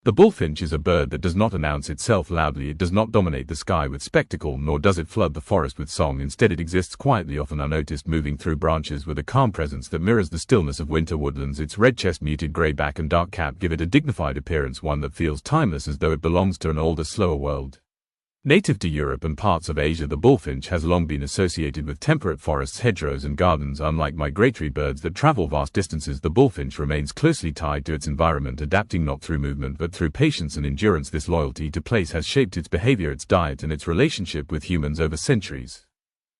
The bullfinch is a bird that does not announce itself loudly. It does not dominate the sky with spectacle, nor does it flood the forest with song. Instead, it exists quietly, often unnoticed, moving through branches with a calm presence that mirrors the stillness of winter woodlands. Its red chest, muted gray back, and dark cap give it a dignified appearance, one that feels timeless, as though it belongs to an older, slower world. Native to Europe and parts of Asia, the bullfinch has long been associated with temperate forests, hedgerows, and gardens. Unlike migratory birds that travel vast distances, the bullfinch remains closely tied to its environment, adapting not through movement but through patience and endurance. This loyalty to place has shaped its behavior, its diet, and its relationship with humans over centuries.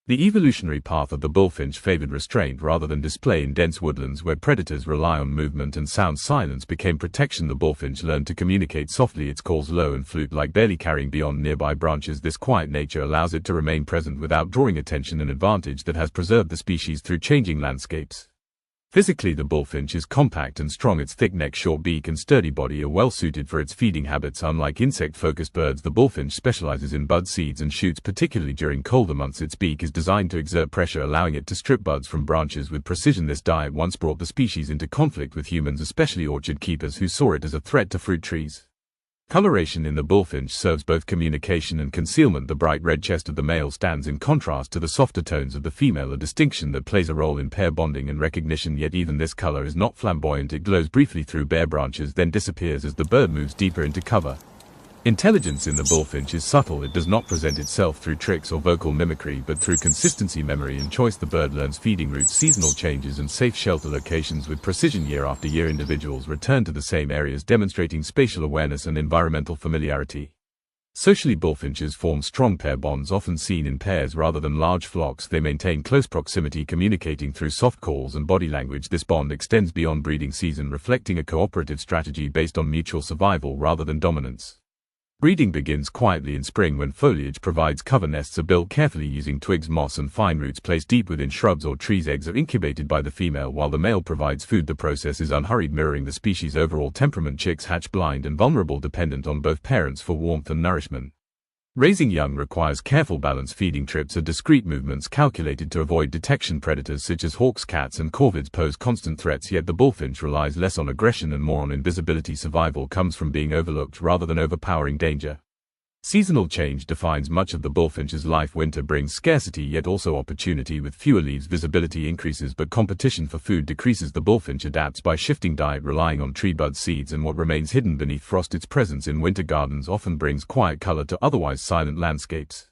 The evolutionary path of the bullfinch favored restraint rather than display. In dense woodlands where predators rely on movement and sound, silence became protection. The bullfinch learned to communicate softly, its calls low and flute-like, barely carrying beyond nearby branches. This quiet nature allows it to remain present without drawing attention, an advantage that has preserved the species through changing landscapes. Physically, the bullfinch is compact and strong. Its thick neck, short beak, and sturdy body are well suited for its feeding habits. Unlike insect-focused birds, the bullfinch specializes in bud, seeds, and shoots, particularly during colder months. Its beak is designed to exert pressure, allowing it to strip buds from branches with precision. This diet once brought the species into conflict with humans, especially orchard keepers who saw it as a threat to fruit trees. Coloration in the bullfinch serves both communication and concealment. The bright red chest of the male stands in contrast to the softer tones of the female, a distinction that plays a role in pair bonding and recognition. Yet even this color is not flamboyant. It glows briefly through bare branches, then disappears as the bird moves deeper into cover. Intelligence in the bullfinch is subtle. It does not present itself through tricks or vocal mimicry, but through consistency, memory, and choice. The bird learns feeding routes, seasonal changes, and safe shelter locations with precision. Year after year, individuals return to the same areas, demonstrating spatial awareness and environmental familiarity. Socially, bullfinches form strong pair bonds, often seen in pairs rather than large flocks. They maintain close proximity, communicating through soft calls and body language. This bond extends beyond breeding season, reflecting a cooperative strategy based on mutual survival rather than dominance. Breeding begins quietly in spring when foliage provides cover. Nests are built carefully using twigs, moss, and fine roots placed deep within shrubs or trees. Eggs are incubated by the female while the male provides food. The process is unhurried, mirroring the species' overall temperament. Chicks hatch blind and vulnerable, dependent on both parents for warmth and nourishment. Raising young requires careful balance. Feeding trips are discreet movements calculated to avoid detection. Predators such as hawks, cats, and corvids pose constant threats, yet the bullfinch relies less on aggression and more on invisibility. Survival comes from being overlooked rather than overpowering danger. Seasonal change defines much of the bullfinch's life. Winter brings scarcity yet also opportunity. With fewer leaves, visibility increases but competition for food decreases. The bullfinch adapts by shifting diet, relying on tree buds, seeds, and what remains hidden beneath frost. Its presence in winter gardens often brings quiet color to otherwise silent landscapes.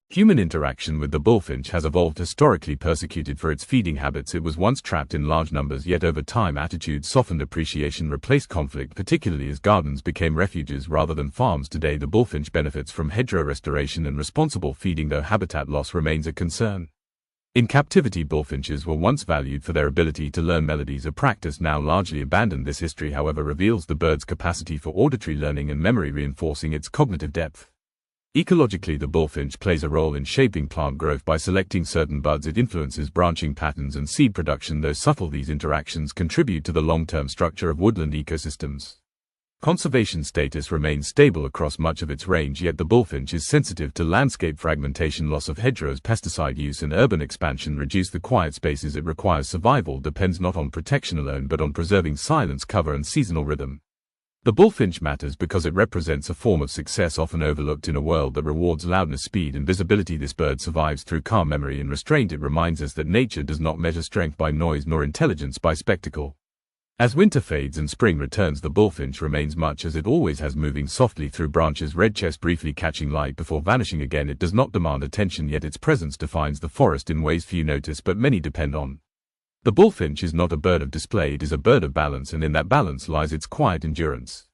Human interaction with the bullfinch has evolved. Historically persecuted for its feeding habits, it was once trapped in large numbers, yet over time attitudes softened. Appreciation replaced conflict, particularly as gardens became refuges rather than farms. Today, the bullfinch benefits from hedgerow restoration and responsible feeding, though habitat loss remains a concern. In captivity, bullfinches were once valued for their ability to learn melodies, a practice now largely abandoned. This history, however, reveals the bird's capacity for auditory learning and memory, reinforcing its cognitive depth. Ecologically, the bullfinch plays a role in shaping plant growth by selecting certain buds. It influences branching patterns and seed production. Though subtle, these interactions contribute to the long-term structure of woodland ecosystems. Conservation status remains stable across much of its range, yet the bullfinch is sensitive to landscape fragmentation. Loss of hedgerows, pesticide use, and urban expansion reduce the quiet spaces it requires. Survival depends not on protection alone but on preserving silence, cover, and seasonal rhythm. The bullfinch matters because it represents a form of success often overlooked in a world that rewards loudness, speed, and visibility. This bird survives through calm, memory, and restraint. It reminds us that nature does not measure strength by noise nor intelligence by spectacle. As winter fades and spring returns, the bullfinch remains much as it always has, moving softly through branches, red chest briefly catching light before vanishing again. It does not demand attention, yet its presence defines the forest in ways few notice but many depend on. The bullfinch is not a bird of display, it is a bird of balance, and in that balance lies its quiet endurance.